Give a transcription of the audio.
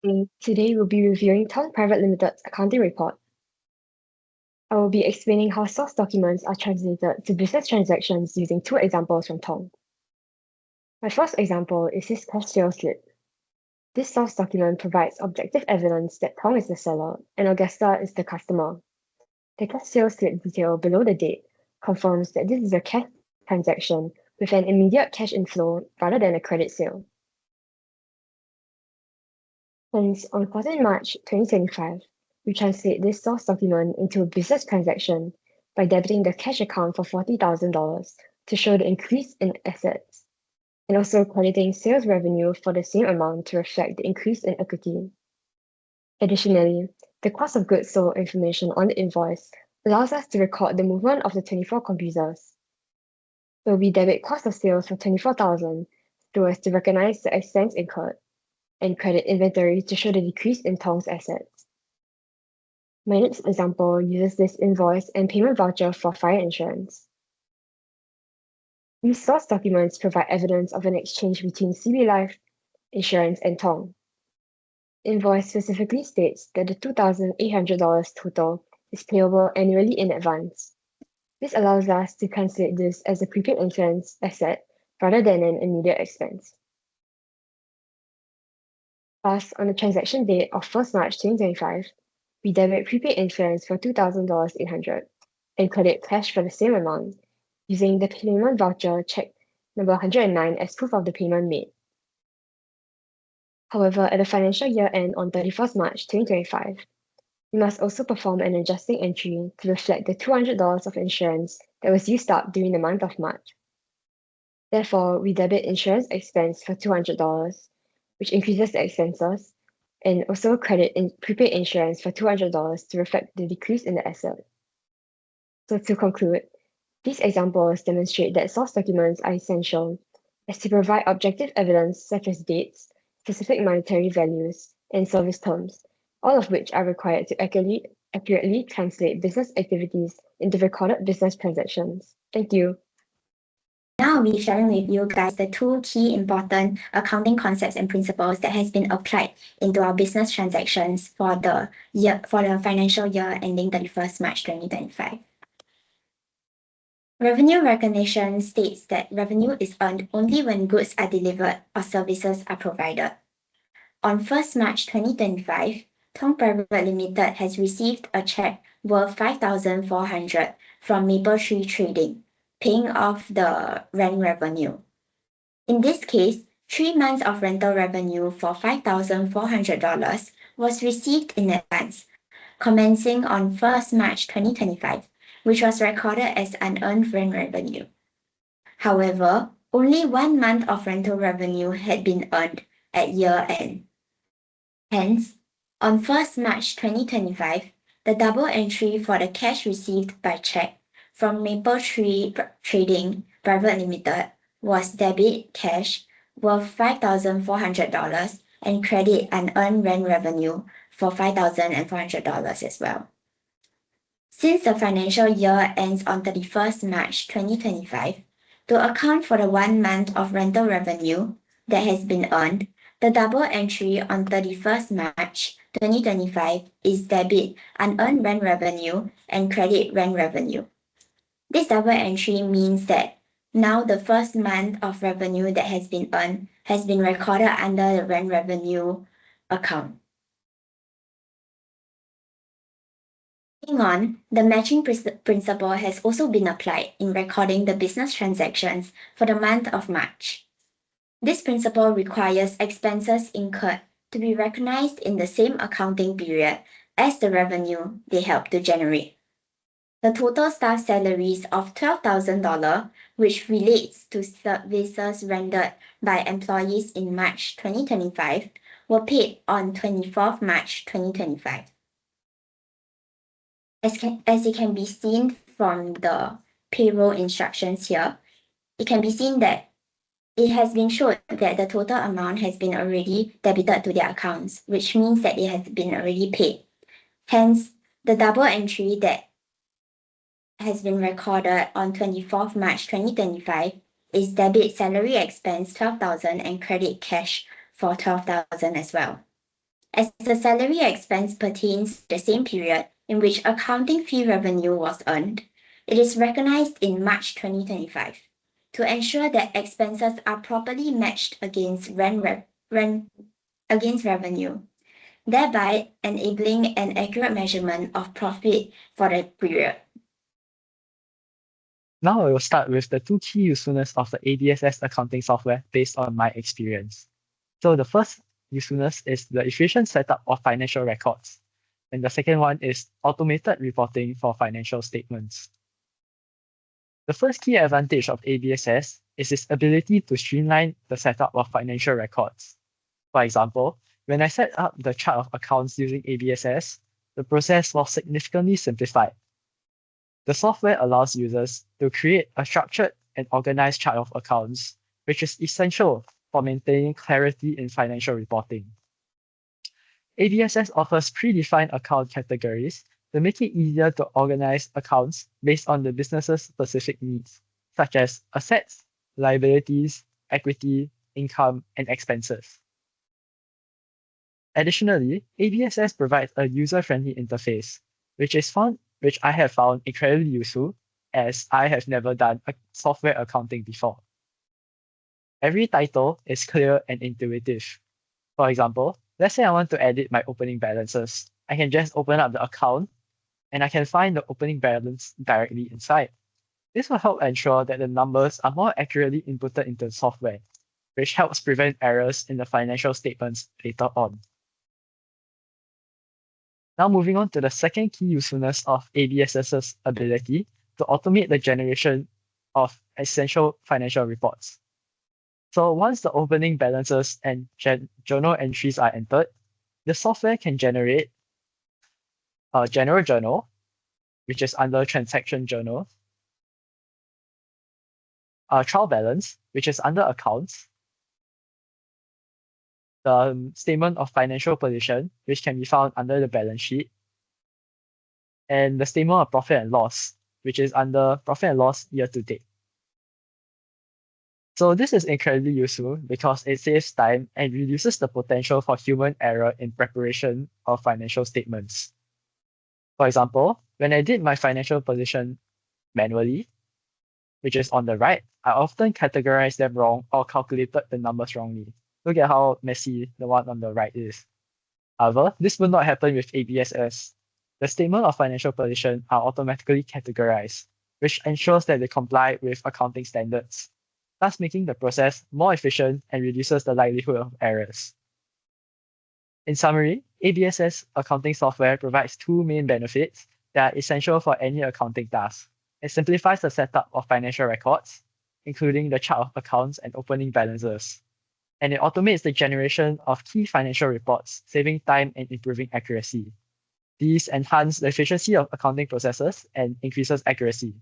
Today we'll be reviewing Tong Private Limited's accounting report. I will be explaining how source documents are translated to business transactions using two examples from Tong. My first example is his cash sales slip. This source document provides objective evidence that Tong is the seller and Augusta is the customer. The cash sales slip detail below the date confirms that this is a cash transaction with an immediate cash inflow rather than a credit sale. Hence, on 14 March 2025, we translate this source document into a business transaction by debiting the cash account for $40,000 to show the increase in assets, and also crediting sales revenue for the same amount to reflect the increase in equity. Additionally, the cost of goods sold information on the invoice allows us to record the movement of the 24 computers. So we debit cost of sales for $24,000 so as to recognize the expense incurred, and credit inventory to show the decrease in Tong's assets. My next example uses this invoice and payment voucher for fire insurance. These source documents provide evidence of an exchange between CB Life Insurance and Tong. Invoice specifically states that the $2,800 total is payable annually in advance. This allows us to translate this as a prepaid insurance asset rather than an immediate expense. Thus, on the transaction date of 1st March 2025, we debit prepaid insurance for $2,800 and credit cash for the same amount using the payment voucher check number 109 as proof of the payment made. However, at the financial year end on 31st March 2025, we must also perform an adjusting entry to reflect the $200 of insurance that was used up during the month of March. Therefore, we debit insurance expense for $200, which increases the expenses, and also credit in prepaid insurance for $200 to reflect the decrease in the asset. So to conclude, these examples demonstrate that source documents are essential as to provide objective evidence such as dates, specific monetary values, and service terms, all of which are required to accurately translate business activities into recorded business transactions. Thank you. Now I'll be sharing with you guys the two key important accounting concepts and principles that has been applied into our business transactions for the financial year ending 31st March 2025. Revenue recognition states that revenue is earned only when goods are delivered or services are provided. On 1st March 2025, Tong Private Limited has received a check worth $5,400 from Maple Tree Trading, paying off the rent revenue. In this case, 3 months of rental revenue for $5,400 was received in advance, commencing on 1st March 2025, which was recorded as unearned rent revenue. However, only 1 month of rental revenue had been earned at year end. Hence, on 1st March 2025, the double entry for the cash received by check from Maple Tree Trading Private Limited was debit cash worth $5,400 and credit unearned rent revenue for $5,400 as well. Since the financial year ends on 31st March 2025, to account for the 1 month of rental revenue that has been earned, the double entry on 31st March 2025 is debit unearned rent revenue and credit rent revenue. This double entry means that now the 1st month of revenue that has been earned has been recorded under the rent revenue account. Moving on, the matching principle has also been applied in recording the business transactions for the month of March. This principle requires expenses incurred to be recognized in the same accounting period as the revenue they help to generate. The total staff salaries of $12,000, which relates to services rendered by employees in March 2025, were paid on 24th March 2025. As it can be seen from the payroll instructions here, it can be seen that it has been shown that the total amount has been already debited to their accounts, which means that it has been already paid. Hence, the double entry that has been recorded on 24th March 2025 is debit salary expense $12,000 and credit cash for $12,000 as well. as the salary expense pertains to the same period in which accounting fee revenue was earned. It is recognized in March 2025 to ensure that expenses are properly matched against against revenue, thereby enabling an accurate measurement of profit for the period. Now I will start with the two key usefulness of the ABSS accounting software based on my experience. So the first usefulness is the efficient setup of financial records. And the second one is automated reporting for financial statements. The first key advantage of ABSS is its ability to streamline the setup of financial records. For example, when I set up the chart of accounts using ABSS, the process was significantly simplified. The software allows users to create a structured and organized chart of accounts, which is essential for maintaining clarity in financial reporting. ABSS offers predefined account categories to make it easier to organize accounts based on the business's specific needs, such as assets, liabilities, equity, income, and expenses. Additionally, ABSS provides a user-friendly interface, which I have found incredibly useful as I have never done a software accounting before. Every title is clear and intuitive. For example, let's say I want to edit my opening balances. I can just open up the account and I can find the opening balance directly inside. This will help ensure that the numbers are more accurately inputted into the software, which helps prevent errors in the financial statements later on. Now moving on to the second key usefulness of ABSS's ability to automate the generation of essential financial reports. So once the opening balances and journal entries are entered, the software can generate a general journal, which is under transaction journal, a trial balance, which is under accounts, the statement of financial position, which can be found under the balance sheet, and the statement of profit and loss, which is under profit and loss year to date. So this is incredibly useful because it saves time and reduces the potential for human error in preparation of financial statements. For example, when I did my financial position manually, which is on the right, I often categorized them wrong or calculated the numbers wrongly. Look at how messy the one on the right is. However, this will not happen with ABSS. The statement of financial position are automatically categorized, which ensures that they comply with accounting standards, thus making the process more efficient and reduces the likelihood of errors. In summary, ABSS accounting software provides two main benefits that are essential for any accounting task. It simplifies the setup of financial records, including the chart of accounts and opening balances. And it automates the generation of key financial reports, saving time and improving accuracy. These enhance the efficiency of accounting processes and increases accuracy,